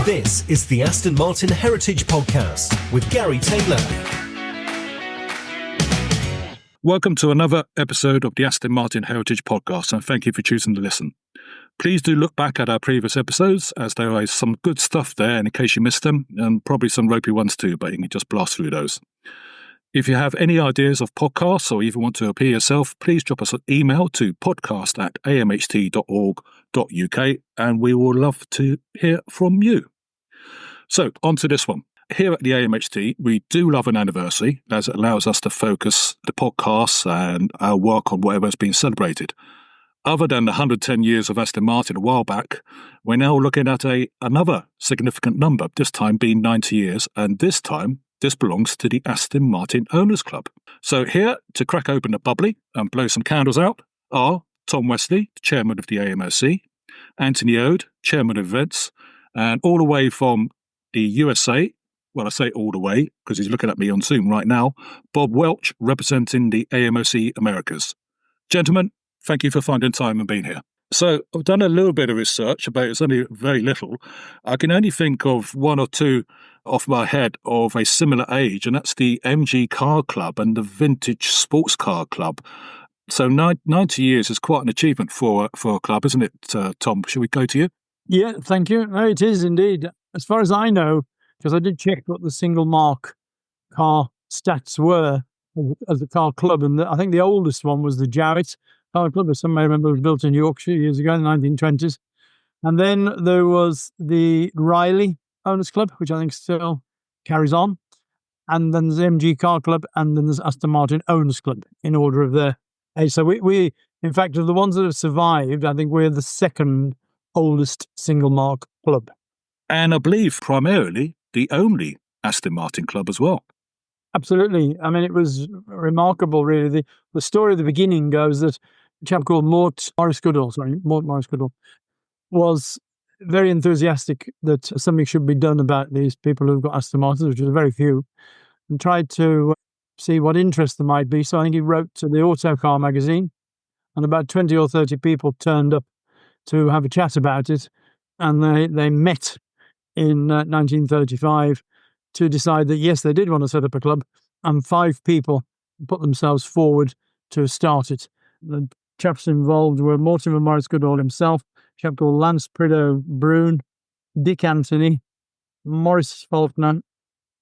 This is the Aston Martin Heritage Podcast with Garry Taylor. Welcome to another episode of the Aston Martin Heritage Podcast, and thank you for choosing to listen. Please do look back at our previous episodes, as there is some good stuff there in case you missed them, and probably some ropey ones too, but you can just blast through those. If you have any ideas of podcasts or even want to appear yourself, please drop us an email to podcast@amht.org.uk, and we will love to hear from you. So, on to this one. Here at the AMHT, we do love an anniversary, as it allows us to focus the podcasts and our work on whatever has been celebrated. Other than the 110 years of Aston Martin a while back, we're now looking at another significant number, this time being 90 years, and this time, this belongs to the Aston Martin Owners Club. So here, to crack open the bubbly and blow some candles out, are Tom Wesley, chairman of the AMOC, Anthony Ode, chairman of events, and all the way from the USA, well, I say all the way because he's looking at me on Zoom right now, Bob Welch, representing the AMOC Americas. Gentlemen, thank you for finding time and being here. So I've done a little bit of research, but it's only very little. I can only think of one or two off my head of a similar age, and that's the MG Car Club and the Vintage Sports Car Club. So 90 years is quite an achievement for a club, isn't it, Tom? Shall we go to you? Yeah, thank you. No, it is indeed. As far as I know, because I did check what the single mark car stats were as a car club, and I think the oldest one was the Jarrett Car Club, as some may remember, was built in Yorkshire years ago in the 1920s. And then there was the Riley Owners Club, which I think still carries on. And then there's the MG Car Club, and then there's Aston Martin Owners Club in order of their age. So we, in fact, of the ones that have survived, I think we're the second oldest single mark club. And I believe primarily the only Aston Martin club as well. Absolutely. I mean, it was remarkable, really. The story at the beginning goes that a chap called Mort Morris Goodall was very enthusiastic that something should be done about these people who've got Aston Martins, which is very few, and tried to see what interest there might be. So I think he wrote to the Autocar magazine, and about 20 or 30 people turned up to have a chat about it, and they met in 1935 to decide that, yes, they did want to set up a club, and 5 people put themselves forward to start it. The chaps involved were Mortimer Morris Goodall himself, a chap called Lance Prideaux Brune, Dick Anthony, Maurice Faulkner,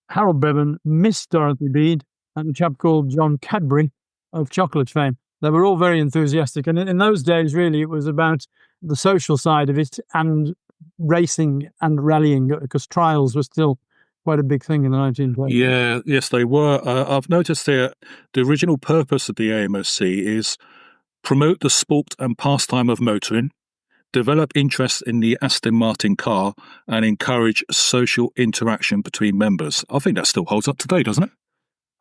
Harold Bevan, Miss Dorothy Bede, and a chap called John Cadbury of chocolate fame. They were all very enthusiastic, and in those days, really, it was about the social side of it and racing and rallying, because trials were still quite a big thing in the 1920s. Yes, they were. I've noticed here the original purpose of the AMOC is promote the sport and pastime of motoring, develop interest in the Aston Martin car, and encourage social interaction between members. I think that still holds up today, doesn't it?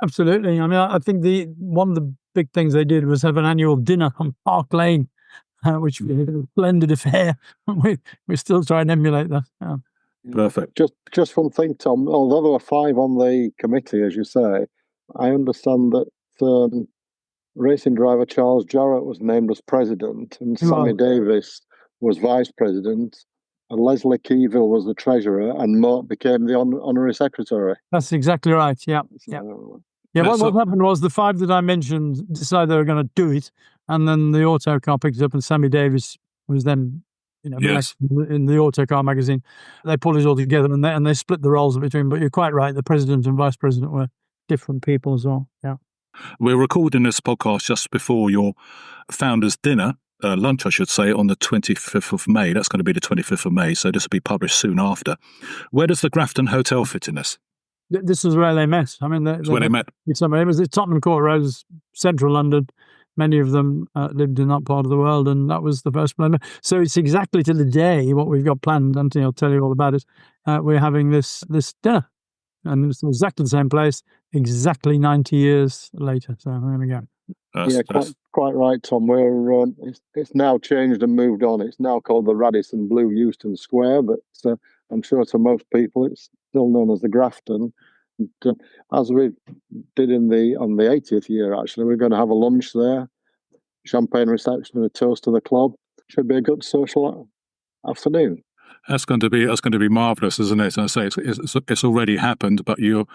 Absolutely. I mean, I think one of the big things they did was have an annual dinner on Park Lane, which was a splendid affair. We're still trying to emulate that. Yeah. Perfect. Just one thing, Tom. Although there were 5 on the committee, as you say, I understand that racing driver Charles Jarrett was named as president, and Sammy Davis was vice president, and Leslie Keyville was the treasurer, and Mort became the honorary secretary. That's exactly right. Yeah. What happened was the 5 that I mentioned decided they were going to do it, and then the Autocar picked it up, and Sammy Davis was then, yes, in the Autocar magazine. They pulled it all together, and they split the roles between. But you're quite right; the president and vice president were different people as well. Yeah. We're recording this podcast just before your founders' dinner, lunch, I should say, on the 25th of May. That's going to be the 25th of May, so this will be published soon after. Where does the Grafton Hotel fit in this? This is where they met. I mean, It's where they met. It was at Tottenham Court Road, central London. Many of them lived in that part of the world, and that was the first plan. So it's exactly to the day what we've got planned. Anthony will tell you all about it. We're having this dinner, and it's exactly the same place, exactly 90 years later. So there we go. Quite right, Tom. It's now changed and moved on. It's now called the Radisson Blue Euston Square, but I'm sure to most people it's still known as the Grafton. And, as we did on the 80th year, actually, we're going to have a lunch there, champagne reception and a toast to the club. Should be a good social afternoon. That's going to be marvelous, isn't it? And I say it's already happened, but you're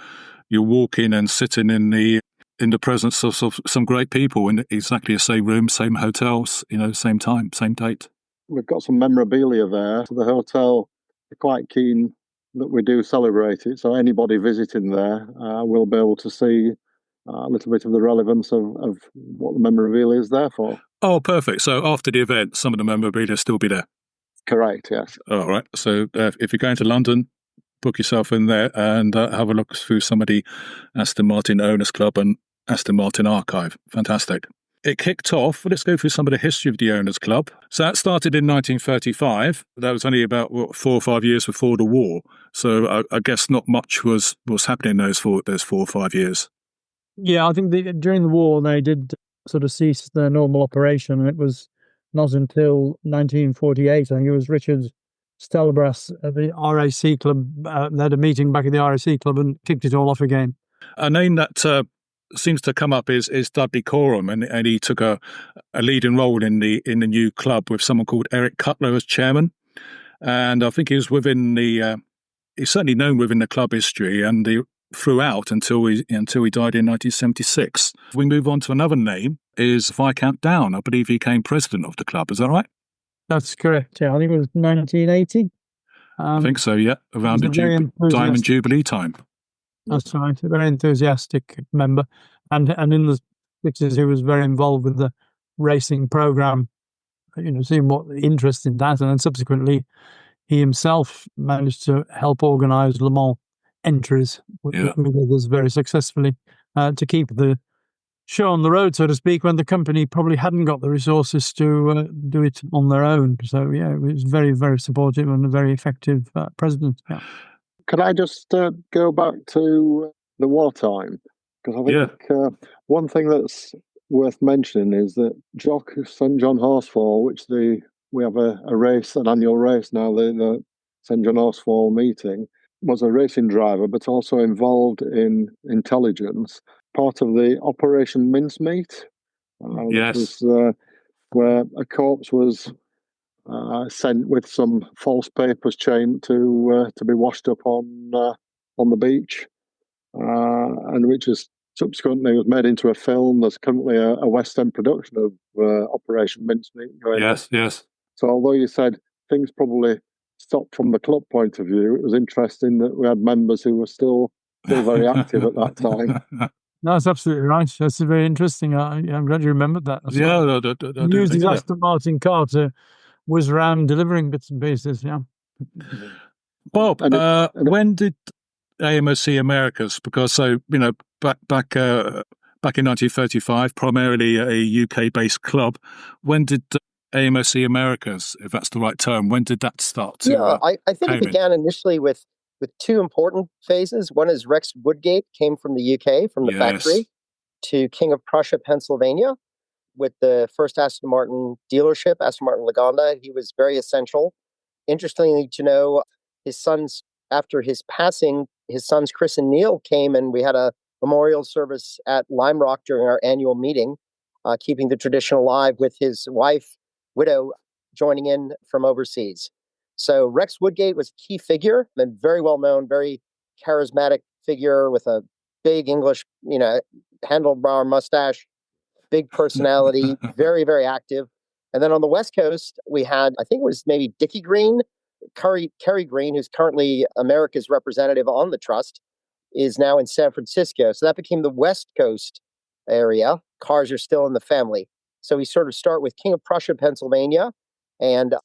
walking and sitting in the presence of some great people in exactly the same room, same hotels, same time, same date. We've got some memorabilia there. So the hotel are quite keen that we do celebrate it. So anybody visiting there will be able to see a little bit of the relevance of what the memorabilia is there for. Oh, perfect. So after the event, some of the memorabilia will still be there. Correct, yes. All right. So if you're going to London, book yourself in there and have a look through some of the Aston Martin Owners Club and Aston Martin Archive. Fantastic. It kicked off, let's go through some of the history of the Owners Club. So that started in 1935. That was only about 4 or 5 years before the war. So I guess not much was happening in those 4 or 5 years. Yeah, I think during the war they did sort of cease their normal operation, and it was not until 1948, I think it was Richard Stelbras at the RAC Club, they had a meeting back at the RAC Club and kicked it all off again. A name that seems to come up is Dudley Coram, and he took a leading role in the new club with someone called Eric Cutler as chairman. And I think he was he's certainly known within the club history and throughout until he died in 1976. If we move on to another name, is Viscount Down. I believe he became president of the club. Is that right? That's correct, yeah. I think it was 1980. I think so, yeah. Around the Diamond Jubilee time. That's right. A very enthusiastic member. And in the 60s, he was very involved with the racing programme, seeing what the interest in that. And then subsequently, he himself managed to help organise Le Mans entries with others very successfully to keep the show on the road, so to speak, when the company probably hadn't got the resources to do it on their own. So, yeah, it was very, very supportive and a very effective president. Yeah. Can I just go back to the wartime? Because I think one thing that's worth mentioning is that Jock St John Horsefall, which we have a race, an annual race now, the St John Horsefall meeting, was a racing driver, but also involved in intelligence. Part of the Operation Mincemeat, yes, was, where a corpse was sent with some false papers chained to be washed up on the beach, and which is subsequently was made into a film. There's currently a West End production of Operation Mincemeat going. Yes. So although you said things probably stopped from the club point of view, it was interesting that we had members who were still very active at that time. No, that's absolutely right. That's very interesting. I'm glad you remembered that. He used his Aston Martin car to whiz around delivering bits and pieces, yeah. Bob, when did AMOC Americas, because back in 1935, primarily a UK-based club, when did AMOC Americas, if that's the right term, when did that start to I think it began initially with 2 important phases. One is Rex Woodgate came from the UK, from the factory, to King of Prussia, Pennsylvania, with the first Aston Martin dealership, Aston Martin Lagonda. He was very essential. Interestingly to know, his sons, after his passing, his sons Chris and Neil came, and we had a memorial service at Lime Rock during our annual meeting, keeping the tradition alive, with his widow, joining in from overseas. So Rex Woodgate was a key figure and very well known, very charismatic figure with a big English, handlebar mustache, big personality, very, very active. And then on the West Coast, we had, I think it was maybe Dickie Green, Kerry Green, who's currently America's representative on the trust, is now in San Francisco. So that became the West Coast area. Cars are still in the family. So we sort of start with King of Prussia, Pennsylvania, and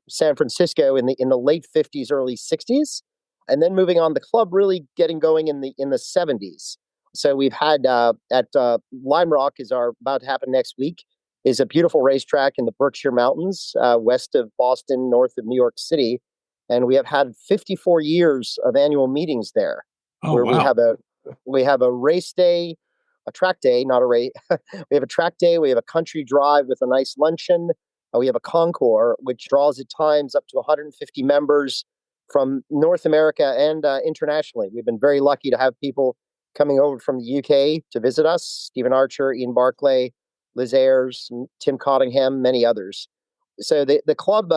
San Francisco in the late 50s, early 60s, and then moving on, the club really getting going in the 70s. So we've had at Lime Rock is about to happen next week, is a beautiful racetrack in the Berkshire Mountains, west of Boston, north of New York City, and we have had 54 years of annual meetings there, where we have a race day, a track day, not a race. We have a track day. We have a country drive with a nice luncheon. We have a concours, which draws at times up to 150 members from North America and internationally. We've been very lucky to have people coming over from the UK to visit us: Stephen Archer, Ian Barclay, Liz Ayres, Tim Cottingham, many others. So the club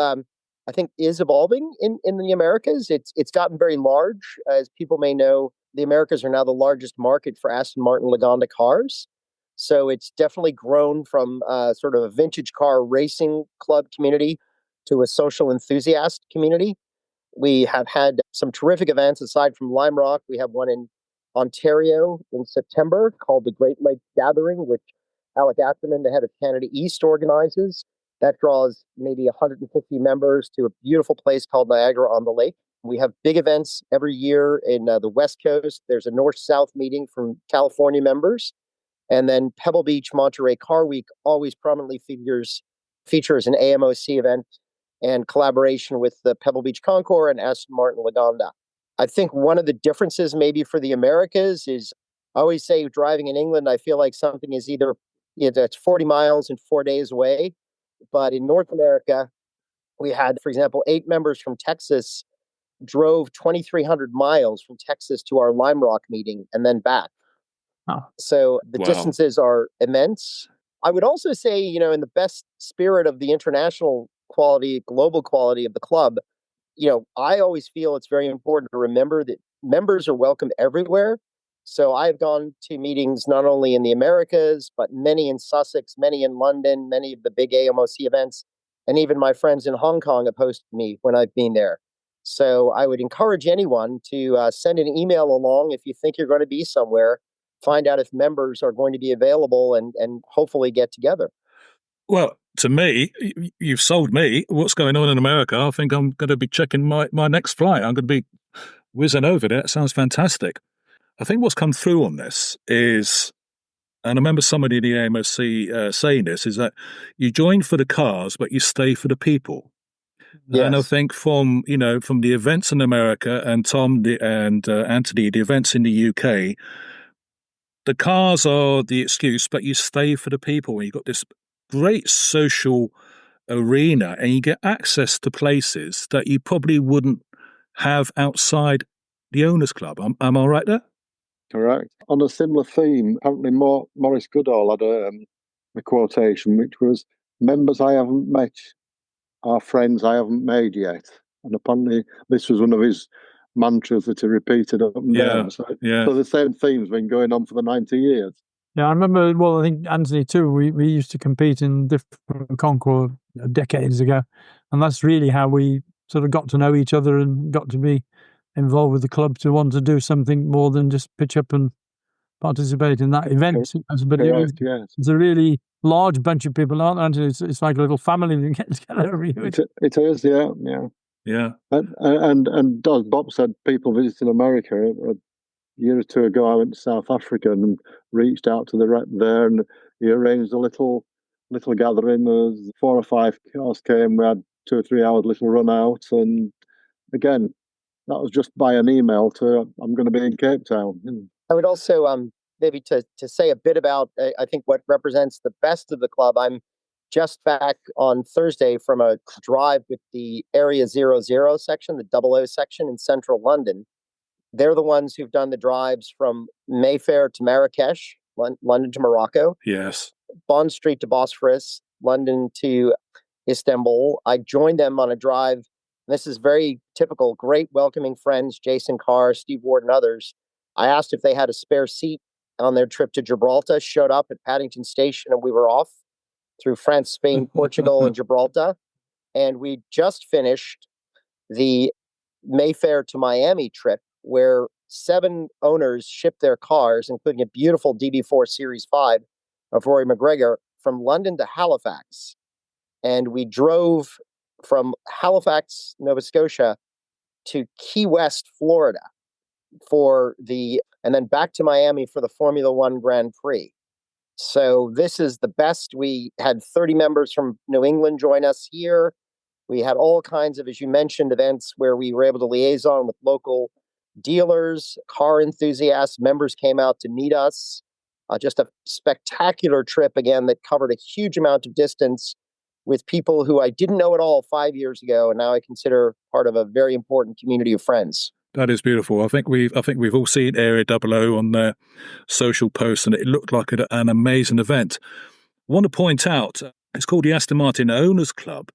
I think is evolving in the Americas. It's gotten very large. As people may know, the Americas are now the largest market for Aston Martin Lagonda cars. So it's definitely grown from sort of a vintage car racing club community to a social enthusiast community. We have had some terrific events aside from Lime Rock. We have one in Ontario in September called the Great Lakes Gathering, which Alec Ackerman, the head of Canada East, organizes. That draws maybe 150 members to a beautiful place called Niagara-on-the-Lake. We have big events every year in the West Coast. There's a North-South meeting from California members. And then Pebble Beach Monterey Car Week always prominently features an AMOC event and collaboration with the Pebble Beach Concours and Aston Martin Lagonda. I think one of the differences maybe for the Americas is, I always say driving in England, I feel like something is either it's 40 miles and 4 days away. But in North America, we had, for example, 8 members from Texas drove 2,300 miles from Texas to our Lime Rock meeting and then back. Oh. So the distances are immense. I would also say, in the best spirit of the international quality, global quality of the club, I always feel it's very important to remember that members are welcome everywhere. So I've gone to meetings not only in the Americas, but many in Sussex, many in London, many of the big AMOC events, and even my friends in Hong Kong have hosted me when I've been there. So I would encourage anyone to send an email along if you think you're going to be somewhere, find out if members are going to be available and hopefully get together. Well, to me, you've sold me what's going on in America. I think I'm going to be checking my next flight. I'm going to be whizzing over there. It sounds fantastic. I think what's come through on this is, and I remember somebody in the AMOC saying this, is that you join for the cars, but you stay for the people. Yes. And I think from the events in America and Tom and Anthony, the events in the UK, the cars are the excuse, but you stay for the people. You've got this great social arena and you get access to places that you probably wouldn't have outside the Owners Club. Am I right there? Correct. On a similar theme, apparently Maurice Goodall had a quotation, which was, members I haven't met are friends I haven't made yet. And apparently this was one of his mantras that he repeated up and down. So the same theme's been going on for the 90 years. Yeah, I remember, I think Anthony too, we used to compete in different concours decades ago. And that's really how we sort of got to know each other and got to be involved with the club to want to do something more than just pitch up and participate in that event. But it's a really large bunch of people, aren't it? It's like a little family that gets together every year. It is, yeah. And as Bob said, people visiting America. A year or two ago, I went to South Africa and reached out to the rep there, and he arranged a little gathering. There was 4 or 5 cars came. We had 2 or 3 hours little run out, and again, that was just by an email to, I'm going to be in Cape Town. I would also maybe to say a bit about, I think, what represents the best of the club. I'm just back on Thursday from a drive with the Area 00 section, the 00 section in central London. They're the ones who've done the drives from Mayfair to Marrakesh, London to Morocco. Yes. Bond Street to Bosphorus, London to Istanbul. I joined them on a drive. This is very typical. Great welcoming friends, Jason Carr, Steve Ward, and others. I asked if they had a spare seat on their trip to Gibraltar, showed up at Paddington Station, and we were off through France, Spain, Portugal, and Gibraltar. And we just finished the Mayfair to Miami trip, where 7 owners shipped their cars, including a beautiful DB4 Series 5 of Rory McGregor, from London to Halifax. And we drove from Halifax, Nova Scotia to Key West, Florida and then back to Miami for the Formula One Grand Prix. So this is the best. We had 30 members from New England join us here. We had all kinds of, as you mentioned, events where we were able to liaison with local dealers, car enthusiasts. Members came out to meet us. Just a spectacular trip, again, that covered a huge amount of distance with people who I didn't know at all 5 years ago, and now I consider part of a very important community of friends. That is beautiful. I think we've all seen Area 00 on their social posts, and it looked like an amazing event. I want to point out, it's called the Aston Martin Owners Club,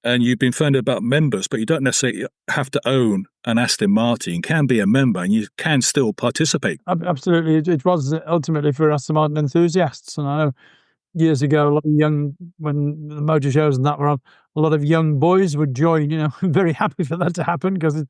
and you've been phoned about members, but you don't necessarily have to own an Aston Martin. You can be a member and you can still participate. Absolutely. It was ultimately for Aston Martin enthusiasts. And I know years ago, a lot of when the motor shows and that were on, a lot of young boys would join, very happy for that to happen because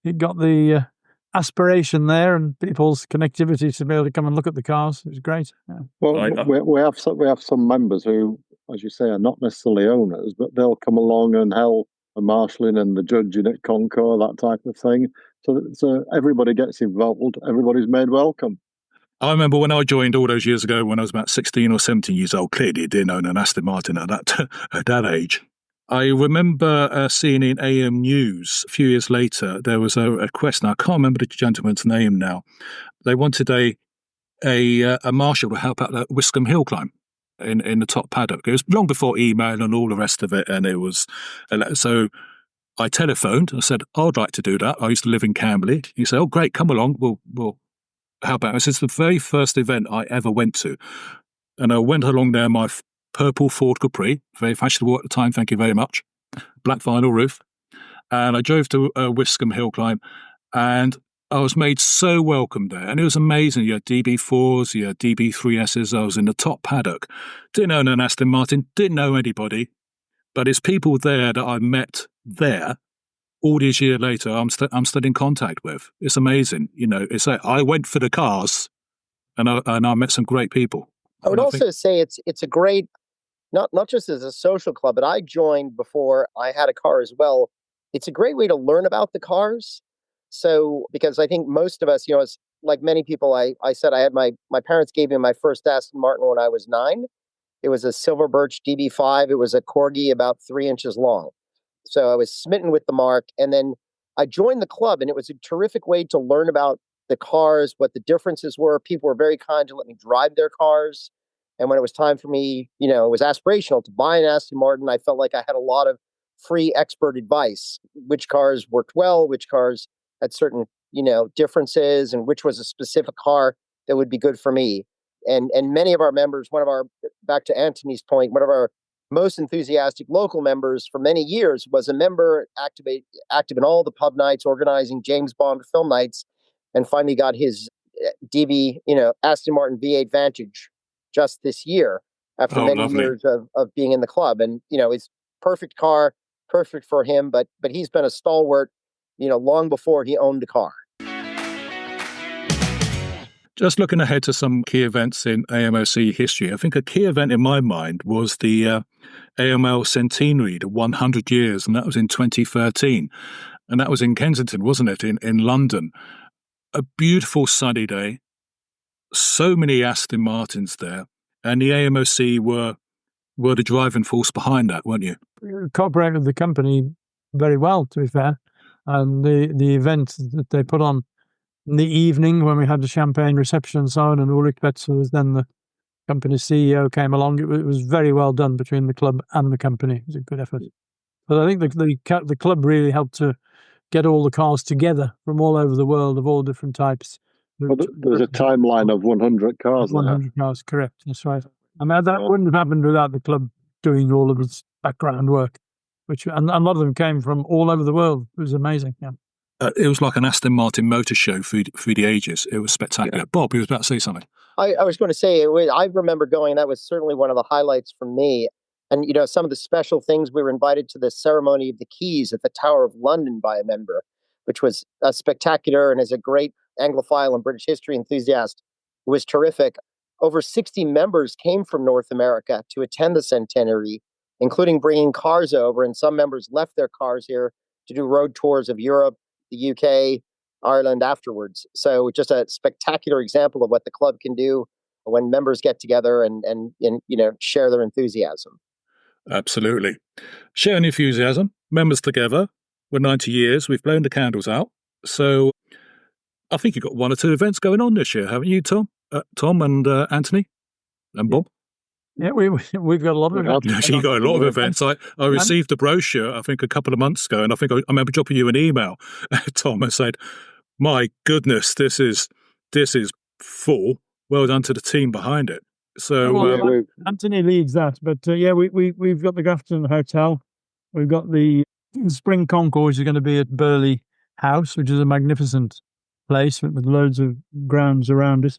it got the aspiration there and people's connectivity to be able to come and look at the cars. It was great. Yeah. Well, we have some members who, as you say, are not necessarily owners, but they'll come along and help the marshalling and the judging at Concours, that type of thing. So everybody gets involved. Everybody's made welcome. I remember when I joined all those years ago when I was about 16 or 17 years old, clearly didn't own an Aston Martin at that age. I remember seeing in AM News a few years later, there was a request, and I can't remember the gentleman's name now. They wanted a marshal to help out that Wiscombe Hill climb in the top paddock. It was long before email and all the rest of it, and it was so I telephoned. I said, I'd like to do that. I used to live in Camberley. He said, oh, great, come along. We'll help out. This is the very first event I ever went to. And I went along there, my purple Ford Capri, very fashionable at the time, thank you very much, black vinyl roof. And I drove to Wiscombe Hill climb, and I was made so welcome there. And it was amazing. You had DB4s, you had DB3Ss. I was in the top paddock. Didn't own an Aston Martin, didn't know anybody. But it's people there that I met there all these years later I'm still in contact with. It's amazing. I went for the cars and I met some great people. I would also say it's a great, not just as a social club, but I joined before I had a car as well. It's a great way to learn about the cars. So, because I think most of us, it's like many people, I said I had my parents gave me my first Aston Martin when I was 9. It was a silver birch DB5. It was a Corgi about 3 inches long. So I was smitten with the mark. And then I joined the club, and it was a terrific way to learn about the cars, what the differences were. People were very kind to let me drive their cars. And when it was time for me, it was aspirational to buy an Aston Martin. I felt like I had a lot of free expert advice, which cars worked well, which cars had certain, differences, and which was a specific car that would be good for me. And many of our members, back to Anthony's point, one of our most enthusiastic local members for many years was a member active in all the pub nights, organizing James Bond film nights, and finally got his DB, Aston Martin V8 Vantage just this year after many years of being in the club. And, it's perfect car, perfect for him, but he's been a stalwart, long before he owned a car. Just looking ahead to some key events in AMOC history, I think a key event in my mind was the AML Centenary, the 100 years, and that was in 2013. And that was in Kensington, wasn't it, in London? A beautiful sunny day, so many Aston Martins there, and the AMOC were the driving force behind that, weren't you? We cooperated with the company very well, to be fair. And the event that they put on in the evening when we had the champagne reception and so on, and Ulrich Betzer was then the company's CEO, came along. It was very well done between the club and the company. It was a good effort. But I think the club really helped to get all the cars together from all over the world of all different types. Well, there's a timeline of 100 cars. 100 cars, correct. That's right. I mean, that wouldn't have happened without the club doing all of its background work, and a lot of them came from all over the world. It was amazing. Yeah. It was like an Aston Martin motor show through the ages. It was spectacular. Yeah. Bob, you was about to say something. I was going to say, I remember going, that was certainly one of the highlights for me. And, some of the special things, we were invited to the ceremony of the keys at the Tower of London by a member, which was spectacular, and as a great Anglophile and British history enthusiast, it was terrific. Over 60 members came from North America to attend the centenary, including bringing cars over, and some members left their cars here to do road tours of Europe, the UK, Ireland afterwards. So just a spectacular example of what the club can do when members get together and share their enthusiasm. Absolutely. Sharing enthusiasm, members together. We're 90 years. We've blown the candles out. So I think you've got 1 or 2 events going on this year, haven't you, Tom? Tom and Anthony and Bob? Yeah, we've got a lot of events. Actually, you've got a lot of events. I received a brochure, I think, a couple of months ago, and I think I remember dropping you an email, Tom, and said, my goodness, this is full. Well done to the team behind it. So Anthony leads that, but we've got the Grafton Hotel We've got the Spring Concourse is going to be at Burley House, which is a magnificent place with loads of grounds around it.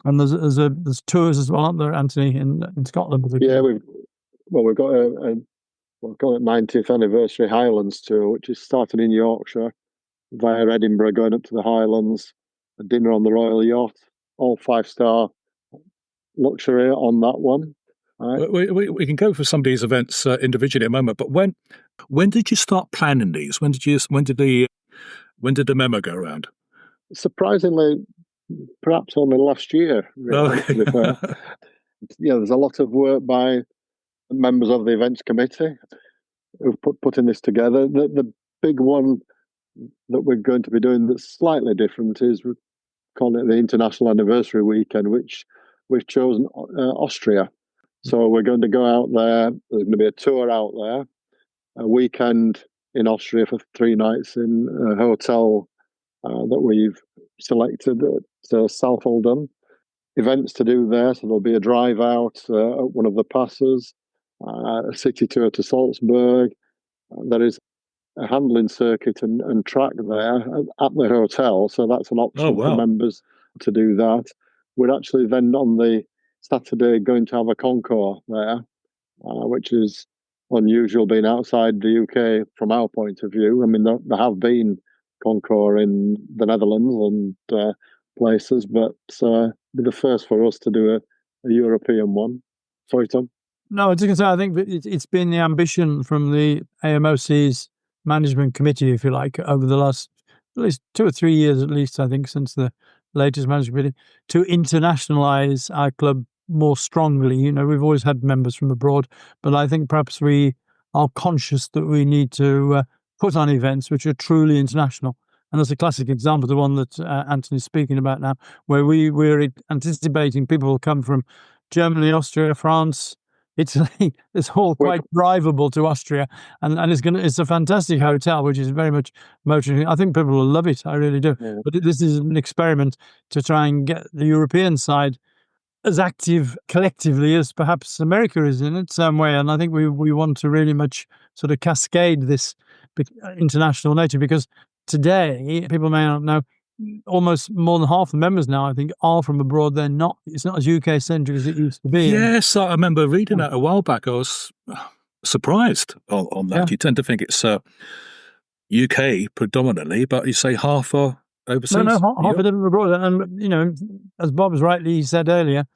And there's tours as well, aren't there, Anthony, in Scotland? Yeah, we've got we've got a 90th anniversary Highlands tour, which is starting in Yorkshire via Edinburgh, going up to the Highlands, a dinner on the Royal Yacht, all 5-star luxury on that one. Right. We can go for some of these events individually in a moment, but when did you start planning these? When did the memo go around? Surprisingly, perhaps only last year. Really, to be fair. There's a lot of work by members of the events committee who've putting this together. The big one that we're going to be doing that's slightly different is we're calling it the International Anniversary Weekend, which we've chosen Austria. So we're going to go out there. There's going to be a tour out there, a weekend in Austria for 3 nights in a hotel that we've selected at Southholden. Events to do there. So there'll be a drive out at one of the passes, a city tour to Salzburg. There is a handling circuit and track there at the hotel. So that's an option for members to do that. We're actually then on the Saturday going to have a concours there, which is unusual being outside the UK from our point of view. I mean, there have been concours in the Netherlands and places, but be the first for us to do a European one. Sorry, Tom? No, I was going to say, I think that it's been the ambition from the AMOC's management committee, if you like, over the last at least 2 or 3 years, at least, I think, since the latest management committee, to internationalise our club more strongly. We've always had members from abroad, but I think perhaps we are conscious that we need to put on events which are truly international. And there's a classic example, the one that Anthony's speaking about now, where we're anticipating people will come from Germany, Austria, France, Italy. It's all quite drivable to Austria, and it's a fantastic hotel, which is very much motoring. I think people will love it. I really do. Yeah. But this is an experiment to try and get the European side as active collectively as perhaps America is in its own way. And I think we want to really much sort of cascade this international nature, because today, people may not know, almost more than half the members now, I think, are from abroad. It's not as UK-centric as it used to be. Yes, I remember reading that a while back. I was surprised on that. Yeah. You tend to think it's UK predominantly, but you say half are overseas. No, half of them are abroad. And, as Bob has rightly said earlier,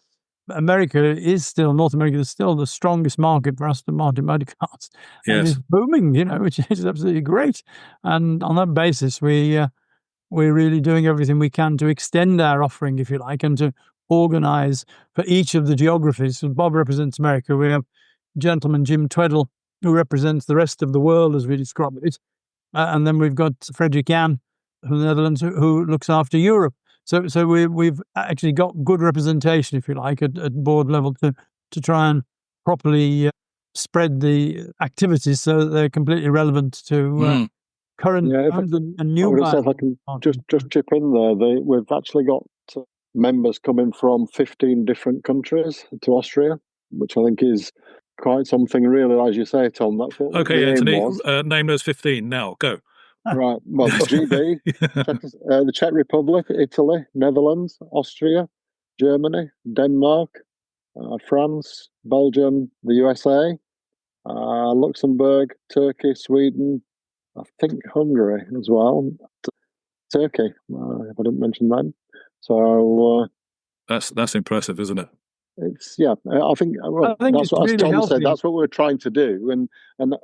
North America is still the strongest market for Aston Martin motorcars. Yes. And it's booming, which is absolutely great. And on that basis, we're really doing everything we can to extend our offering, if you like, and to organise for each of the geographies. So Bob represents America. We have gentleman Jim Tweddle, who represents the rest of the world, as we describe it. And then we've got Frederick Jan from the Netherlands, who looks after Europe. So we've actually got good representation, if you like, at board level to try and properly spread the activities so that they're completely relevant to current and new. If I can just chip in there, we've actually got members coming from 15 different countries to Austria, which I think is quite something, really, as you say, Tom. That's what Anthony, name those 15 now. Go. Right. Well, GB, the Czech Republic, Italy, Netherlands, Austria, Germany, Denmark, France, Belgium, the USA, Luxembourg, Turkey, Sweden, I think Hungary as well. Turkey, if I didn't mention that. So that's impressive, isn't it? It's I think that's what, really, as Tom healthy. Said, that's what we're trying to do. And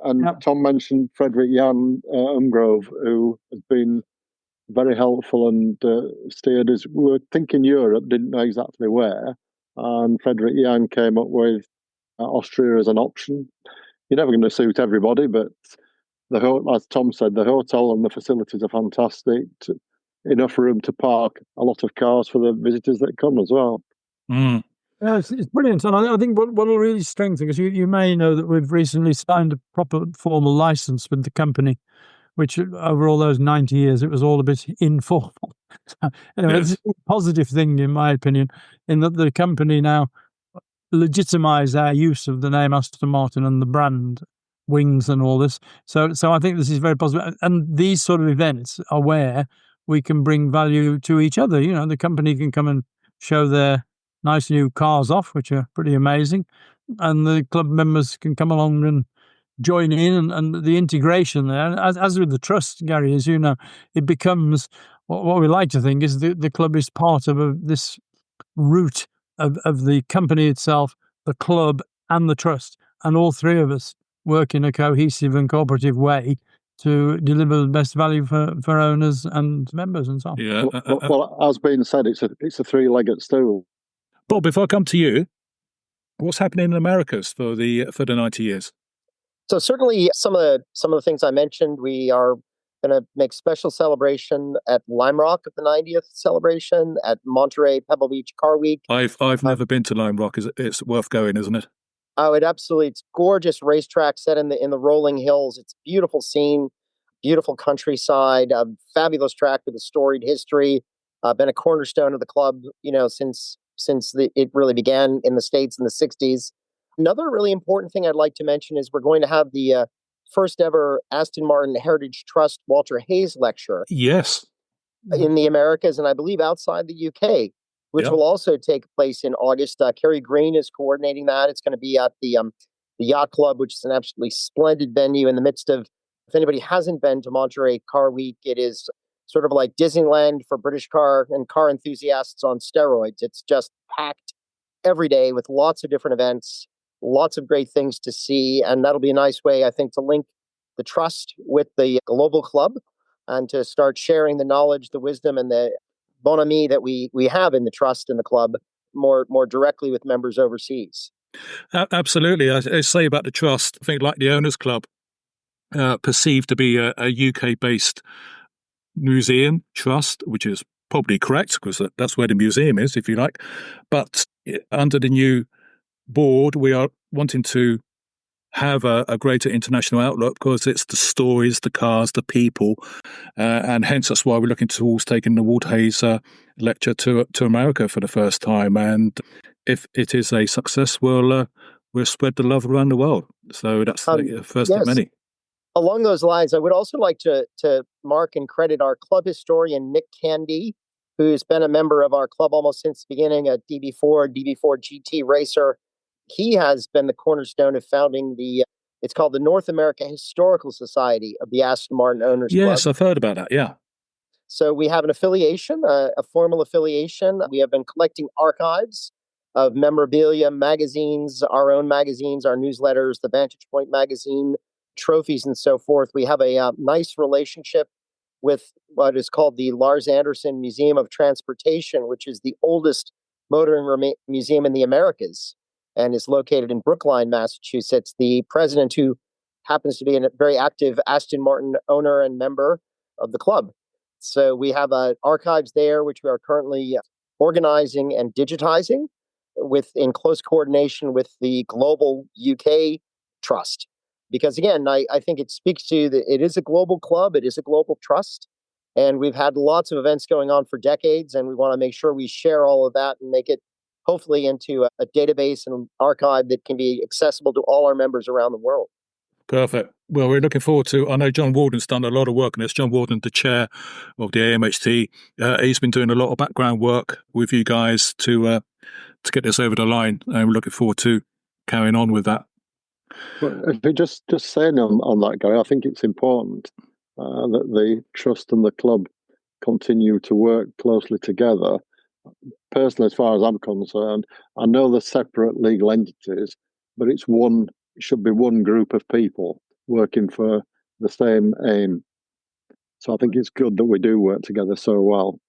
Tom mentioned Frederick Jan Umgrove, who has been very helpful and steered us. We were thinking Europe, didn't know exactly where, and Frederick Jan came up with Austria as an option. You're never going to suit everybody, but as Tom said, the hotel and the facilities are fantastic. Enough room to park a lot of cars for the visitors that come as well. Mm. Yeah, it's brilliant. And I think what will really strengthen, because you may know that we've recently signed a proper formal license with the company, which over all those 90 years, it was all a bit informal. So, anyway, It's a positive thing, in my opinion, in that the company now legitimise our use of the name Aston Martin and the brand. wings and all this. So I think this is very positive. And these sort of events are where we can bring value to each other. You know, the company can come and show their nice new cars off, which are pretty amazing. And the club members can come along and join in, and the integration there. As with the trust, Gary, as you know, it becomes what we like to think is the club is part of this root of the company itself, the club and the trust. And all three of us work in a cohesive and cooperative way to deliver the best value for owners and members and so on. Yeah. Well, as being said, it's a three-legged stool. Bob, if I come to you, what's happening in the Americas for the 90 years? So certainly some of the things I mentioned, we are going to make special celebration at Lime Rock of the 90th celebration, at Monterey Pebble Beach Car Week. I've never been to Lime Rock. It's worth going, isn't it? Oh, it's gorgeous racetrack set in the rolling hills. It's a beautiful scene, beautiful countryside, a fabulous track with a storied history. Been a cornerstone of the club, since it really began in the States in the 60s. Another really important thing I'd like to mention is we're going to have the first ever Aston Martin Heritage Trust Walter Hayes lecture. Yes. In the Americas, and I believe outside the UK, which will also take place in August. Kerry Green is coordinating that. It's going to be at the Yacht Club, which is an absolutely splendid venue in the midst of, if anybody hasn't been to Monterey Car Week, it is sort of like Disneyland for British car and car enthusiasts on steroids. It's just packed every day with lots of different events, lots of great things to see. And that'll be a nice way, I think, to link the trust with the global club and to start sharing the knowledge, the wisdom, and the bonhomie that we have in the trust and the club more directly with members overseas. Absolutely. I say about the trust, I think like the Owners Club, perceived to be a UK-based museum trust, which is probably correct because that's where the museum is, if you like. But under the new board, we are wanting to have a greater international outlook because it's the stories, the cars, the people, and hence that's why we're looking towards taking the Walter Hayes lecture to America for the first time. And if it is a success, we'll spread the love around the world. So that's the first of many. Along those lines, I would also like to mark and credit our club historian, Nick Candy, who's been a member of our club almost since the beginning, a DB4 GT racer. He has been the cornerstone of founding it's called the North America Historical Society of the Aston Martin Owners Club. Yes, I've heard about that, yeah. So we have an affiliation, a formal affiliation. We have been collecting archives of memorabilia, magazines, our own magazines, our newsletters, the Vantage Point magazine, trophies, and so forth. We have a nice relationship with what is called the Lars Anderson Museum of Transportation, which is the oldest motoring museum in the Americas and is located in Brookline, Massachusetts. The president, who happens to be a very active Aston Martin owner and member of the club. So we have archives there, which we are currently organizing and digitizing in close coordination with the global UK trust. Because again, I think it speaks to that it is a global club, it is a global trust, and we've had lots of events going on for decades, and we want to make sure we share all of that and make it hopefully into a database and archive that can be accessible to all our members around the world. Perfect. Well, we're looking forward to, I know John Warden's done a lot of work on this. John Warden, the chair of the AMHT, he's been doing a lot of background work with you guys to get this over the line, and we're looking forward to carrying on with that. Well, if we just saying on that, Gary, I think it's important that the trust and the club continue to work closely together. Personally, as far as I'm concerned, I know they're separate legal entities, but it should be one group of people working for the same aim. So I think it's good that we do work together so well.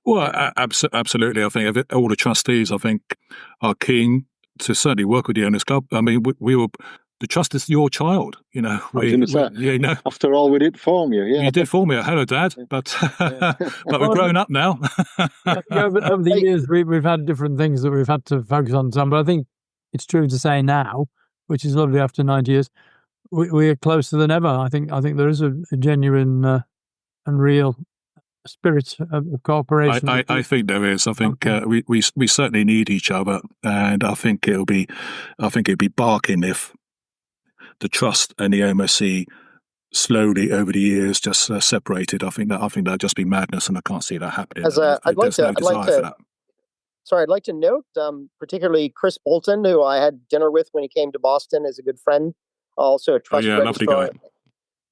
Well, absolutely. I think all the trustees, I think, are keen to certainly work with the Owners Club. I mean, the trust is your child, you know. After all, we did form you. Yeah, you did form me. Hello, Dad. But but we're grown up now. Over the years, we've had different things that we've had to focus on. But I think it's true to say now, which is lovely after 90 years, we are closer than ever. I think there is a genuine and real spirit of cooperation. I think there is. I think we certainly need each other, and I think it'd be barking if the trust and the AMOC slowly over the years just separated. I think that'd just be madness, and I can't see that happening. I'd like to note, particularly Chris Bolton, who I had dinner with when he came to Boston, is a good friend, also a trust registrar. Lovely guy.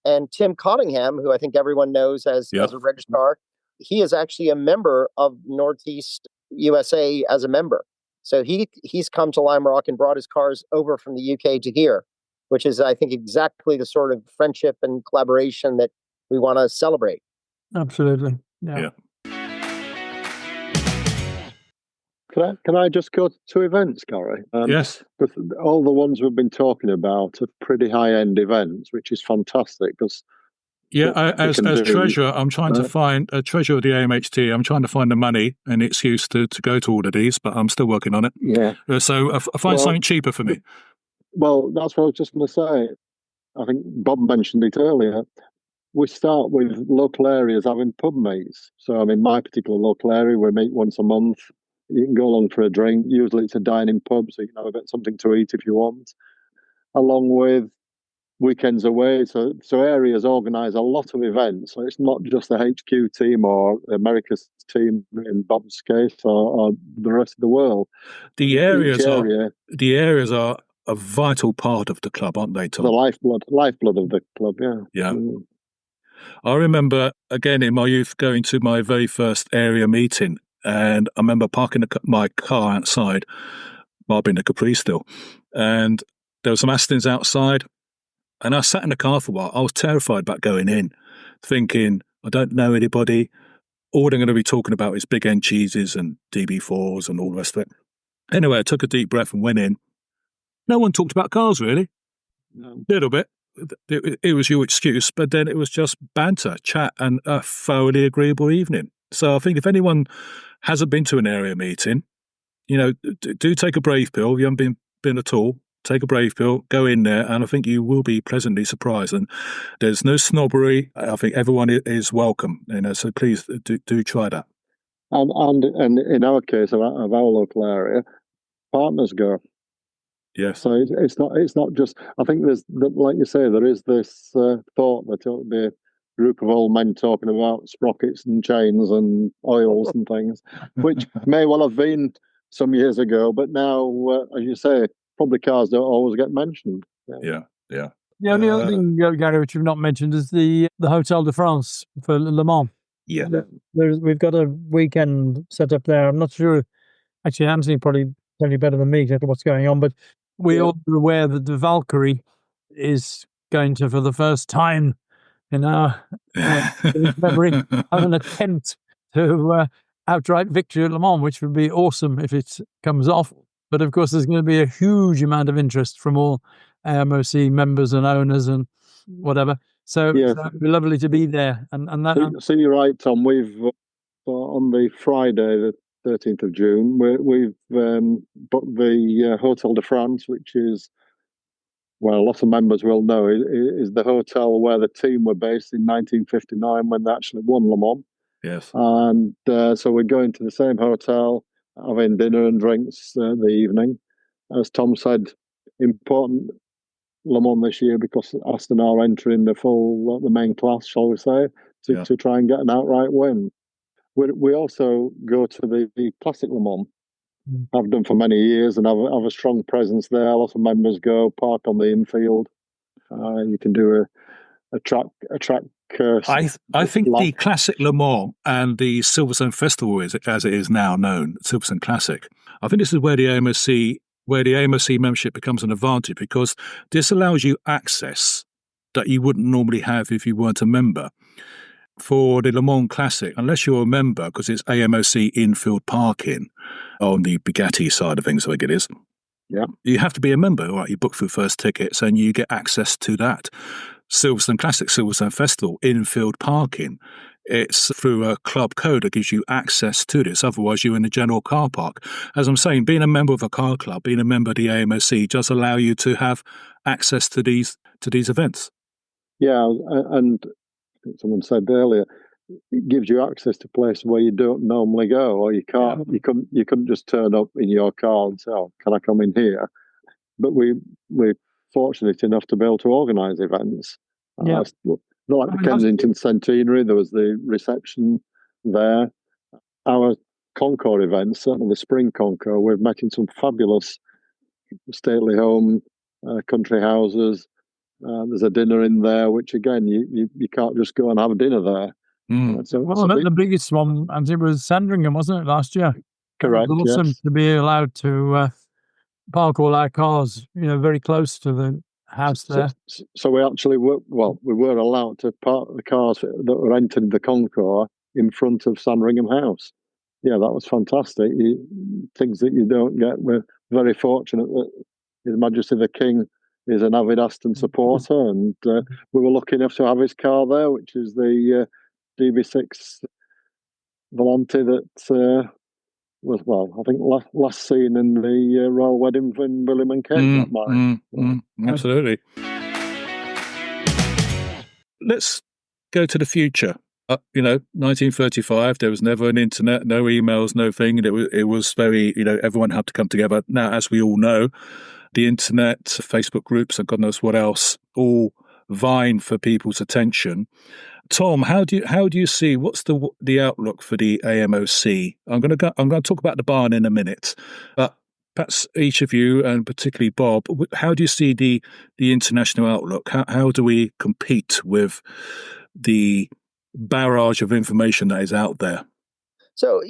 And Tim Cottingham, who I think everyone knows as a registrar, he is actually a member of Northeast USA as a member. So he's come to Lime Rock and brought his cars over from the UK to here, which is, I think, exactly the sort of friendship and collaboration that we want to celebrate. Absolutely. Yeah. Can I just go to 2 events, Garry? Yes. Because all the ones we've been talking about are pretty high-end events, which is fantastic. Because as treasurer, I'm trying to find a treasurer of the AMHT. I'm trying to find the money and the excuse to go to all of these, but I'm still working on it. Yeah. So find something cheaper for me. Well, that's what I was just going to say. I think Bob mentioned it earlier. We start with local areas having pub meets. So, I mean, my particular local area, we meet once a month. You can go along for a drink. Usually it's a dining pub, so you can have a bit something to eat if you want. Along with weekends away. So areas organise a lot of events. So it's not just the HQ team or America's team in Bob's case or the rest of the world. The areas are a vital part of the club, aren't they, Tom? The lifeblood of the club, yeah. Yeah. I remember, again, in my youth, going to my very first area meeting, and I remember parking my car outside, might have been a Capri still, and there were some Astons outside, and I sat in the car for a while. I was terrified about going in, thinking, I don't know anybody. All they're going to be talking about is big end cheeses and DB4s and all the rest of it. Anyway, I took a deep breath and went in. No one talked about cars, really. No. A little bit. It was your excuse, but then it was just banter, chat, and a thoroughly agreeable evening. So I think if anyone hasn't been to an area meeting, do take a brave pill. If you haven't been at all, take a brave pill, go in there, and I think you will be pleasantly surprised. And there's no snobbery. I think everyone is welcome, so please do try that. And in our case, of our local area, partners go. Yes. So it's not just. I think there's, like you say, there is this thought that it'll be a group of old men talking about sprockets and chains and oils and things, which may well have been some years ago, but now, as you say, probably cars don't always get mentioned. Yeah. The only other thing, Garry, which you've not mentioned is the Hotel de France for Le Mans. Yeah. We've got a weekend set up there. I'm not sure. Actually, Anthony probably tell you better than me exactly what's going on, but we all are aware that the Valkyrie is going to, for the first time in our memory, have an attempt to outright victory at Le Mans, which would be awesome if it comes off. But of course, there's going to be a huge amount of interest from all AMOC members and owners and whatever. So it'd be lovely to be there. And that. So you're right, Tom. We've on the Friday, the 13th of June, we've booked the Hotel de France, which is, well, a lot of members will know, is the hotel where the team were based in 1959 when they actually won Le Mans. Yes. And so we're going to the same hotel, having dinner and drinks the evening. As Tom said, important Le Mans this year because Aston are entering the main class, shall we say, to try and get an outright win. We also go to the Classic Le Mans. I've done for many years and have a strong presence there. A lot of members go park on the infield. You can do a track. I think the Classic Le Mans and the Silverstone Festival is, as it is now known, Silverstone Classic. I think this is where the AMOC membership becomes an advantage because this allows you access that you wouldn't normally have if you weren't a member. For the Le Mans Classic, unless you're a member, because it's AMOC infield parking on the Bugatti side of things, I think it is. Yeah. You have to be a member, right? You book for first tickets and you get access to that. Silverstone Classic, Silverstone Festival, infield parking. It's through a club code that gives you access to this. Otherwise, you're in the general car park. As I'm saying, being a member of a car club, being a member of the AMOC does allow you to have access to these events. Yeah, and someone said earlier, it gives you access to places where you don't normally go, or you can't. Yeah. You couldn't just turn up in your car and say, "Oh, can I come in here?" But we fortunate enough to be able to organise events. Yeah. Not like the Kensington Centenary, there was the reception there. Our Concours events, certainly the Spring Concours, we've met in some fabulous stately home, country houses. There's a dinner in there, which again, you can't just go and have a dinner there. The biggest one, and it was Sandringham, wasn't it, last year? Correct. It was awesome, yes. To be allowed to park all our cars, very close to the house there. So we actually were allowed to park the cars that were entering the Concours in front of Sandringham House. Yeah, that was fantastic. Things that you don't get. We're very fortunate that His Majesty the King is an avid Aston supporter, and we were lucky enough to have his car there, which is the DB6 Volante that was, I think last seen in the royal wedding in William and Kate. Absolutely. Let's go to the future. 1935, there was never an internet, no emails, no thing. It was very, everyone had to come together. Now, as we all know, the internet, Facebook groups, and God knows what else, all vying for people's attention. Tom, how do you see, what's the outlook for the AMOC? I'm going to talk about the barn in a minute, but perhaps each of you, and particularly Bob, how do you see the international outlook? How do we compete with the barrage of information that is out there? So,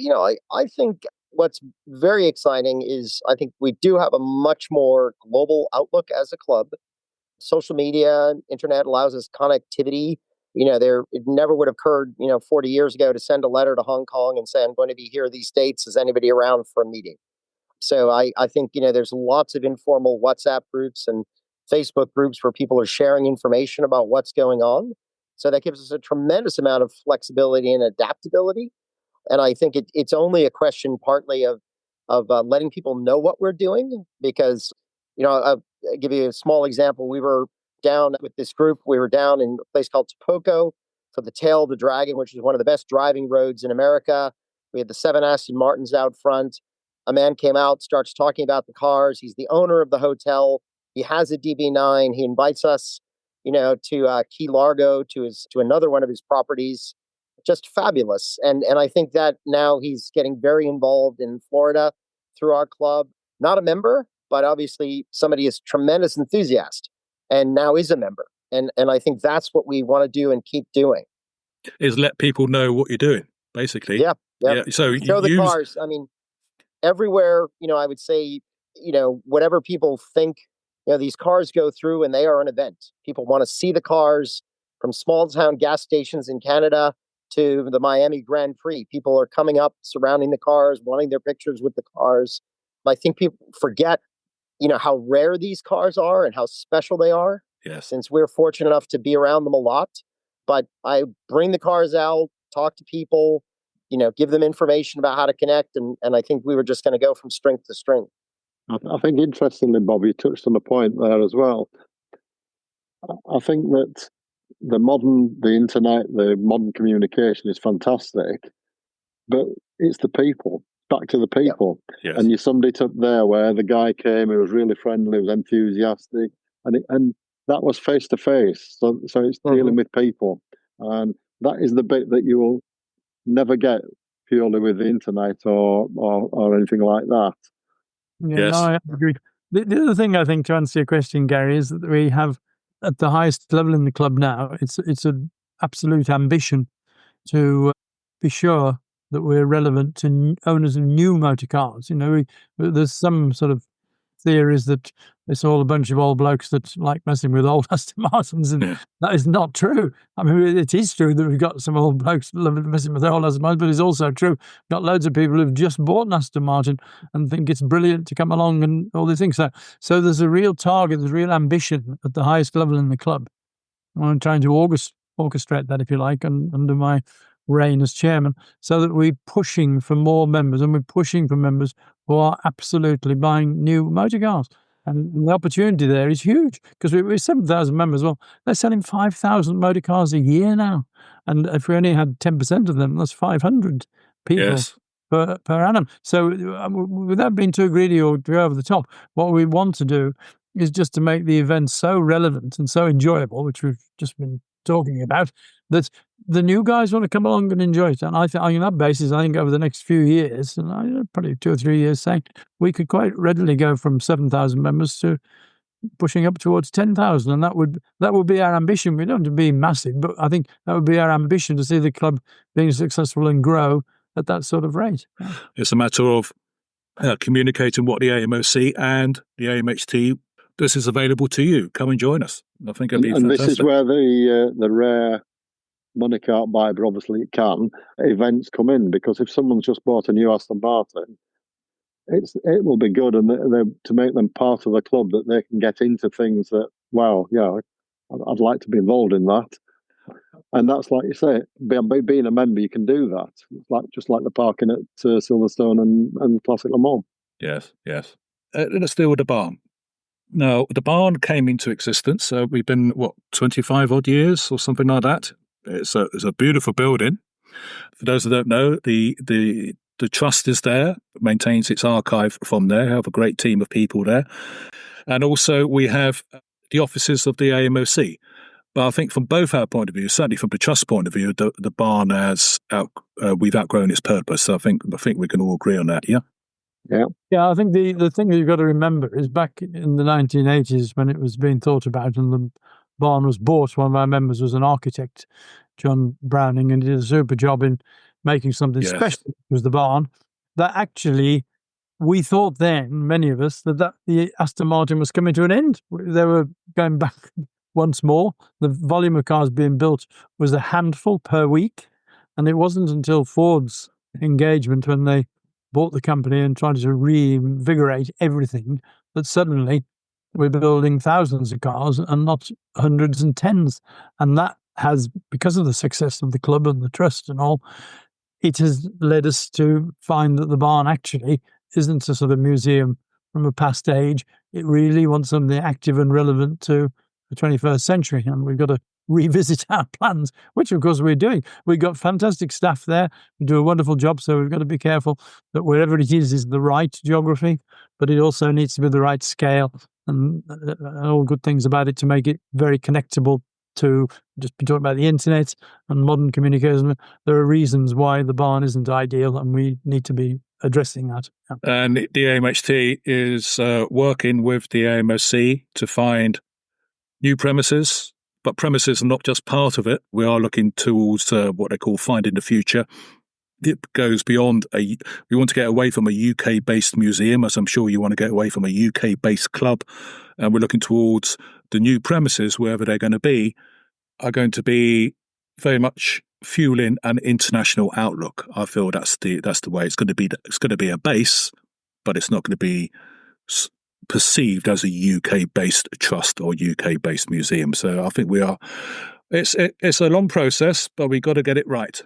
I think what's very exciting is I think we do have a much more global outlook as a club. Social media, internet allows us connectivity. It never would have occurred, 40 years ago to send a letter to Hong Kong and say, I'm going to be here these dates. Is anybody around for a meeting? So I think, there's lots of informal WhatsApp groups and Facebook groups where people are sharing information about what's going on. So that gives us a tremendous amount of flexibility and adaptability. And I think it's only a question partly of letting people know what we're doing, because, I'll give you a small example. We were down with this group. We were down in a place called Topoco for the Tail of the Dragon, which is one of the best driving roads in America. We had the 7 Aston Martins out front. A man came out, starts talking about the cars. He's the owner of the hotel. He has a DB9. He invites us, to Key Largo, to another one of his properties. Just fabulous. And I think that now he's getting very involved in Florida through our club. Not a member, but obviously somebody is tremendous enthusiast and now is a member. And I think that's what we want to do and keep doing. Is let people know what you're doing, basically. Yeah. So show the cars. I mean, everywhere, I would say, whatever people think, these cars go through and they are an event. People want to see the cars, from small town gas stations in Canada to the Miami Grand Prix. People are coming up, surrounding the cars, wanting their pictures with the cars. I think people forget, how rare these cars are and how special they are. Yes. Since we're fortunate enough to be around them a lot. But I bring the cars out, talk to people, give them information about how to connect. And I think we were just going to go from strength to strength. I think, interestingly, Bob, you touched on a point there as well. I think that the internet, the modern communication is fantastic, but it's the people, back to the people. Yes. And you summed it up there where the guy came, he was really friendly, was enthusiastic, and that was face to face. So it's dealing with people. And that is the bit that you will never get purely with the internet or anything like that. Yeah, yes. No, I agree. The other thing, I think, to answer your question, Gary, is that we have at the highest level in the club now, it's an absolute ambition to be sure that we're relevant to owners of new motor cars. There's some sort of theories that it's all a bunch of old blokes that like messing with old Aston Martins, and that is not true. I mean, it is true that we've got some old blokes messing with old Aston Martins, but it's also true we've got loads of people who've just bought an Aston Martin and think it's brilliant to come along and all these things. So there's a real target, there's real ambition at the highest level in the club. I'm trying to orchestrate that, if you like, under my reign as chairman, so that we're pushing for more members, and we're pushing for members who are absolutely buying new motor cars. And the opportunity there is huge, because we're 7,000 members. Well, they're selling 5,000 motor cars a year now. And if we only had 10% of them, that's 500 people per annum. So without being too greedy or too over the top, what we want to do is just to make the event so relevant and so enjoyable, which we've just been talking about, that the new guys want to come along and enjoy it. And I think on that basis, I think over the next few years, and probably 2 or 3 years, saying we could quite readily go from 7,000 members to pushing up towards 10,000, and that would be our ambition. We don't have to be massive, but I think that would be our ambition, to see the club being successful and grow at that sort of rate. Yeah. It's a matter of communicating what the AMOC and the AMHT, this is available to you. Come and join us. I think it'd be fantastic. And this is where the rare money can't buy, but obviously it can, events come in, because if someone's just bought a new Aston Martin, it will be good, and to make them part of the club, that they can get into things that, wow, yeah, I'd like to be involved in that. And that's, like you say, being a member, you can do that. It's just like the parking at Silverstone and Classic Le Mans. Yes. Let's deal with the barn. Now, the barn came into existence. We've been, 25 odd years or something like that. It's a beautiful building. For those who don't know, the trust is there, maintains its archive from there. Have a great team of people there. And also we have the offices of the AMOC. But I think from both our point of view, certainly from the trust point of view, the barn we've outgrown its purpose. So I think we can all agree on that, yeah? Yeah, I think the thing that you've got to remember is back in the 1980s, when it was being thought about and the barn was bought, one of our members was an architect, John Browning, and he did a super job in making something special. It was the barn. That actually, we thought then, many of us, that the Aston Martin was coming to an end. They were going back once more. The volume of cars being built was a handful per week. And it wasn't until Ford's engagement, when they bought the company and tried to reinvigorate everything, that suddenly we're building thousands of cars and not hundreds and tens. And that has, because of the success of the club and the trust and all, it has led us to find that the barn actually isn't a sort of museum from a past age. It really wants something active and relevant to the 21st century. And we've got to revisit our plans, which of course we're doing. We've got fantastic staff there who do a wonderful job. So we've got to be careful that wherever it is the right geography, but it also needs to be the right scale and all good things about it to make it very connectable to just be talking about the internet and modern communication. There are reasons why the barn isn't ideal, and we need to be addressing that. Yeah. And the AMHT is working with the AMOC to find new premises, but premises are not just part of it. We are looking towards what they call finding the future. It goes beyond we want to get away from a UK-based museum, as I'm sure you want to get away from a UK-based club. And we're looking towards the new premises, wherever they're going to be, are going to be very much fueling an international outlook. I feel that's the way it's going to be. It's going to be a base, but it's not going to be perceived as a UK-based trust or UK-based museum. So I think we are. It's a long process, but we got to get it right.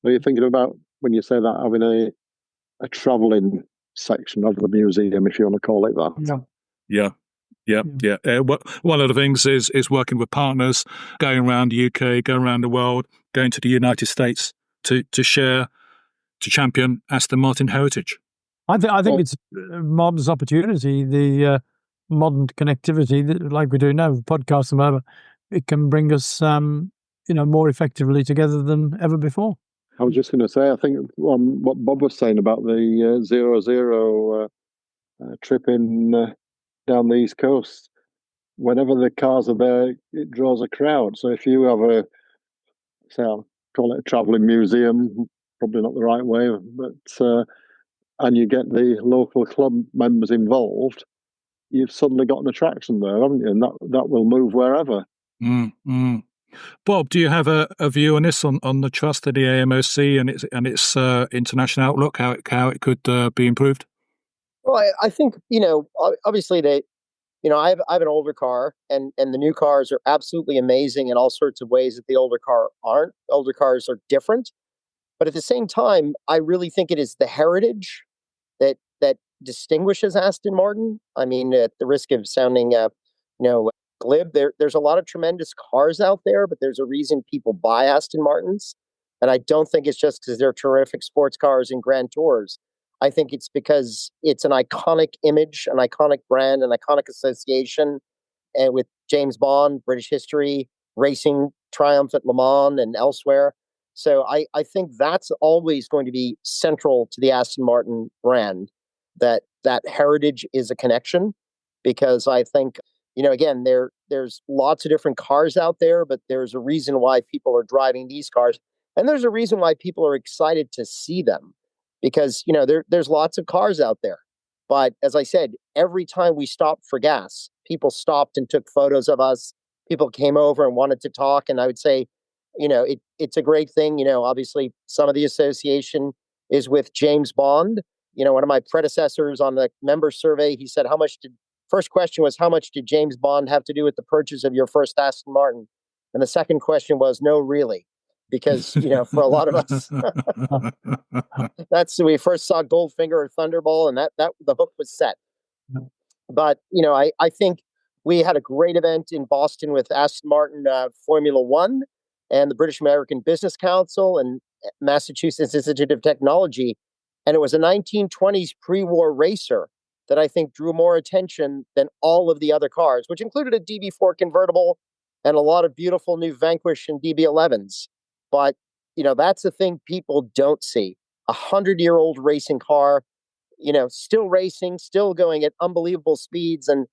Are you thinking about, when you say that, having a travelling section of the museum, if you want to call it that? Yeah. One of the things is working with partners, going around the UK, going around the world, going to the United States to champion Aston Martin heritage. I think it's a marvellous opportunity, the modern connectivity, like we do now with podcasts and whatever. It can bring us, more effectively together than ever before. I was just going to say, I think what Bob was saying about the 0-0 trip in down the East Coast, whenever the cars are there, it draws a crowd. So if you have I'll call it a travelling museum, probably not the right way, but and you get the local club members involved, you've suddenly got an attraction there, haven't you? And that will move wherever. Bob, do you have a view on this, on the trust of the AMOC and its international outlook, how it could be improved? Well, I think, obviously I have an older car, and the new cars are absolutely amazing in all sorts of ways that the older car aren't. Older cars are different. But at the same time, I really think it is the heritage that distinguishes Aston Martin. I mean, at the risk of sounding, glib, there's a lot of tremendous cars out there, but there's a reason people buy Aston Martins. And I don't think it's just because they're terrific sports cars and Grand Tours. I think it's because it's an iconic image, an iconic brand, an iconic association, and with James Bond, British history, racing triumph at Le Mans and elsewhere. So I think that's always going to be central to the Aston Martin brand, that heritage is a connection, because I think, again, there's lots of different cars out there, but there's a reason why people are driving these cars. And there's a reason why people are excited to see them, because, there's lots of cars out there. But as I said, every time we stopped for gas, people stopped and took photos of us. People came over and wanted to talk. And I would say, it's a great thing. Obviously, some of the association is with James Bond. One of my predecessors on the member survey, he said, first question was, how much did James Bond have to do with the purchase of your first Aston Martin? And the second question was, no, really. Because, for a lot of us, that's when we first saw Goldfinger or Thunderball, and that the hook was set. But, I think we had a great event in Boston with Aston Martin Formula One and the British American Business Council and Massachusetts Institute of Technology. And it was a 1920s pre-war racer that I think drew more attention than all of the other cars, which included a DB4 convertible and a lot of beautiful new Vanquish and DB11s. But, that's the thing people don't see. 100-year-old racing car, still racing, still going at unbelievable speeds. And,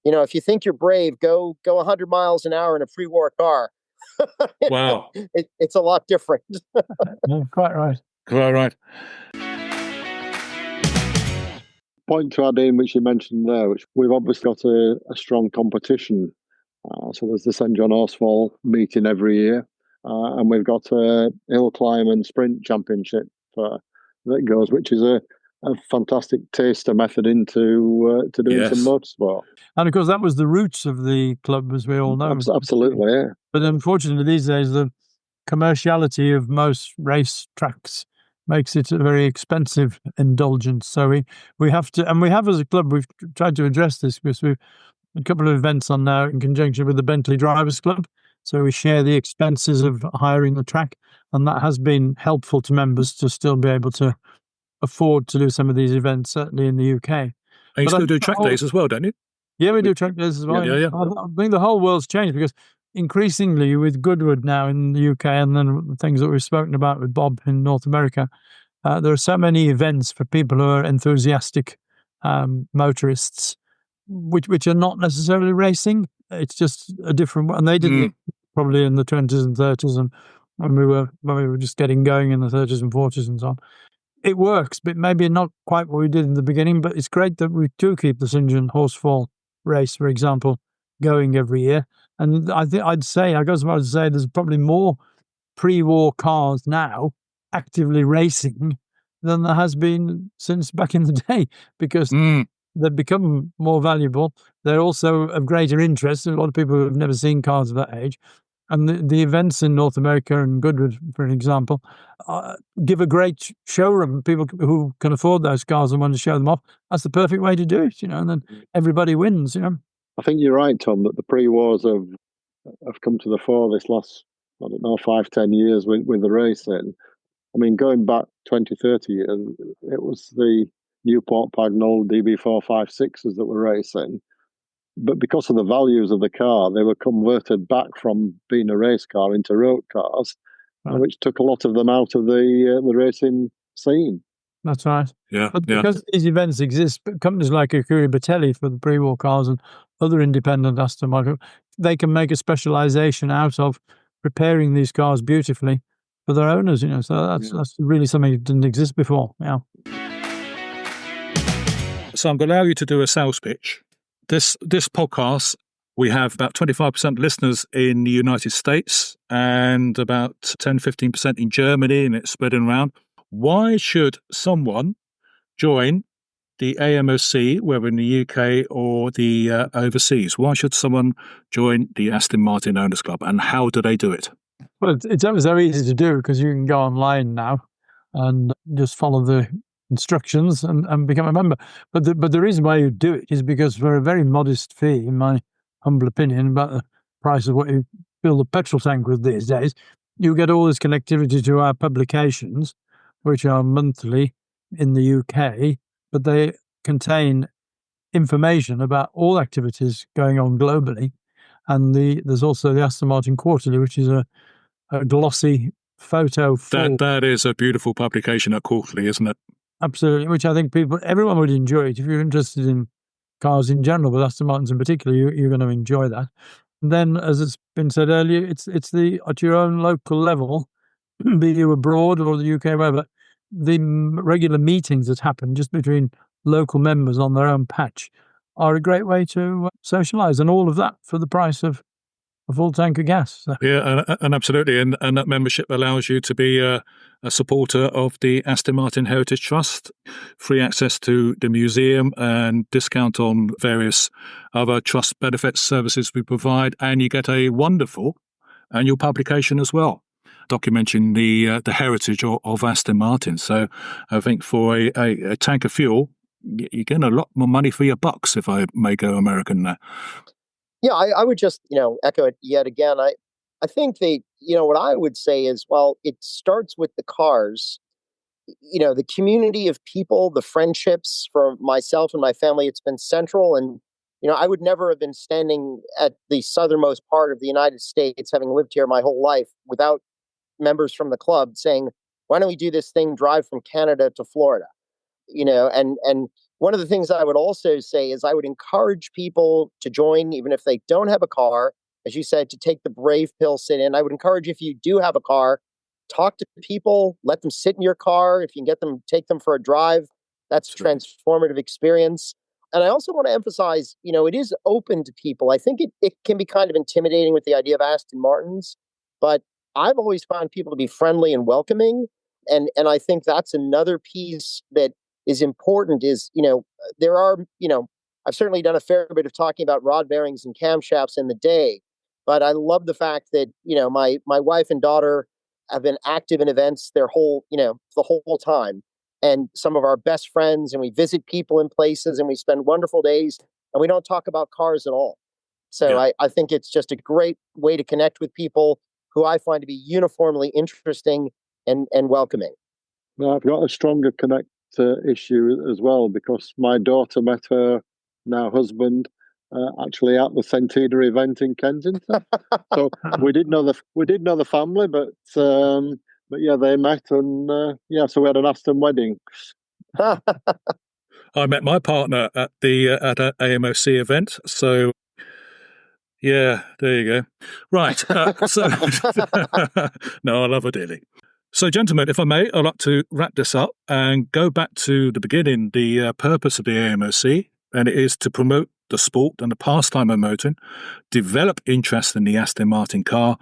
if you think you're brave, go 100 miles an hour in a pre-war car. Wow. It's a lot different. Quite right. Quite right. Point to add in, which you mentioned there, which we've obviously got a strong competition. So there's the St John Horsefall meeting every year. And we've got a hill climb and sprint championship that goes, which is a fantastic taster method into doing some motorsport. And of course, that was the roots of the club, as we all know. Absolutely, yeah. But unfortunately, these days, the commerciality of most race tracks makes it a very expensive indulgence. So we have to, and we have as a club, we've tried to address this, because we've a couple of events on now in conjunction with the Bentley Drivers Club. So we share the expenses of hiring the track, and that has been helpful to members to still be able to afford to do some of these events, certainly in the UK. And you still do track days as well, don't you? Yeah, we do track days as well. Yeah. I think the whole world's changed, because increasingly with Goodwood now in the UK, and then the things that we've spoken about with Bob in North America, there are so many events for people who are enthusiastic motorists, which are not necessarily racing. It's just a different one. And they did it probably in the 20s and 30s, and when we were just getting going in the 30s and 40s and so on. It works, but maybe not quite what we did in the beginning. But it's great that we do keep the St John Horsefall race, for example, going every year. And I go as far as to say there's probably more pre-war cars now actively racing than there has been since back in the day, because they've become more valuable. They're also of greater interest. A lot of people who have never seen cars of that age. And the events in North America and Goodwood, for an example, give a great showroom. People who can afford those cars and want to show them off, that's the perfect way to do it, and then everybody wins, I think you're right, Tom, that the pre-wars have come to the fore this last, 5-10 years with the racing. I mean, going back 20, 30 years, it was the Newport Pagnol DB456s that were racing. But because of the values of the car, they were converted back from being a race car into road cars, which took a lot of them out of the racing scene. That's right. Yeah. But because these events exist, companies like Akuri Batelli for the pre-war cars and other independent Aston Martin, they can make a specialization out of preparing these cars beautifully for their owners, So that's really something that didn't exist before. Yeah. So I'm going to allow you to do a sales pitch. This podcast, we have about 25% listeners in the United States and about 10-15% in Germany, and it's spreading around. Why should someone join the AMOC, whether in the UK or the overseas? Why should someone join the Aston Martin Owners Club, and how do they do it? Well, it's very easy to do, because you can go online now and just follow the instructions and become a member. But the reason why you do it is because for a very modest fee, in my humble opinion, about the price of what you fill the petrol tank with these days, you get all this connectivity to our publications, which are monthly, in the UK, but they contain information about all activities going on globally. And there's also the Aston Martin Quarterly, which is a glossy photo. That is a beautiful publication, a quarterly, isn't it? Absolutely, which I think everyone would enjoy it. If you're interested in cars in general, but Aston Martins in particular, you're going to enjoy that. And then, as it's been said earlier, it's at your own local level, be you abroad or the UK, wherever, the regular meetings that happen just between local members on their own patch are a great way to socialise, and all of that for the price of a full tank of gas. So. Yeah, and absolutely. And that membership allows you to be a supporter of the Aston Martin Heritage Trust, free access to the museum and discount on various other trust benefits services we provide. And you get a wonderful annual publication as well, documenting the heritage of Aston Martin. So I think for a tank of fuel, you're getting a lot more money for your bucks, if I may go American there. Yeah, I would just, echo it yet again. I think what I would say is, well, it starts with the cars, the community of people, the friendships for myself and my family. It's been central. And, I would never have been standing at the southernmost part of the United States, having lived here my whole life, without members from the club saying, why don't we do this thing, drive from Canada to Florida? And one of the things I would also say is I would encourage people to join, even if they don't have a car, as you said, to take the brave pill, sit in. I would encourage, if you do have a car, talk to people, let them sit in your car. If you can get them, take them for a drive. That's a transformative experience. And I also want to emphasize, it is open to people. I think it can be kind of intimidating with the idea of Aston Martins, but I've always found people to be friendly and welcoming. And I think that's another piece that is important is, there are, I've certainly done a fair bit of talking about rod bearings and camshafts in the day, but I love the fact that, my wife and daughter have been active in events the whole time. And some of our best friends, and we visit people in places, and we spend wonderful days, and we don't talk about cars at all. So yeah. I think it's just a great way to connect with people who I find to be uniformly interesting and welcoming. Well, I've got a stronger connect issue as well, because my daughter met her now husband actually at the Centenary event in Kensington. So we did know the family, but yeah, they met, and so we had an Aston wedding. I met my partner at an AMOC event, so yeah, there you go. Right, so no, I love her dearly. So, gentlemen, if I may, I'd like to wrap this up and go back to the beginning, the purpose of the AMOC, and it is to promote the sport and the pastime of motoring, develop interest in the Aston Martin car,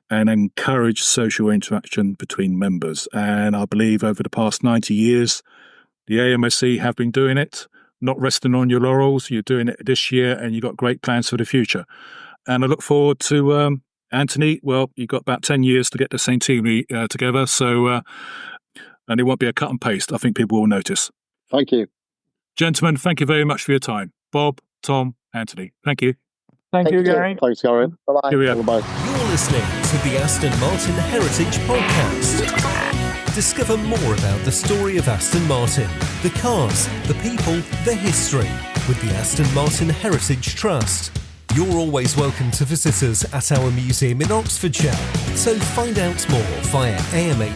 and encourage social interaction between members. And I believe over the past 90 years, the AMOC have been doing it, not resting on your laurels. You're doing it this year, and you've got great plans for the future. And I look forward to Anthony. Well, you've got about 10 years to get the same team together, so and it won't be a cut and paste. I think people will notice. Thank you. Gentlemen, thank you very much for your time. Bob, Tom, Anthony, thank you. Thank you, Gary. Thanks, Gary. Bye-bye. Bye-bye. You're listening to the Aston Martin Heritage Podcast. Discover more about the story of Aston Martin, the cars, the people, the history with the Aston Martin Heritage Trust. You're always welcome to visit us at our museum in Oxfordshire, so find out more via amht.org.uk.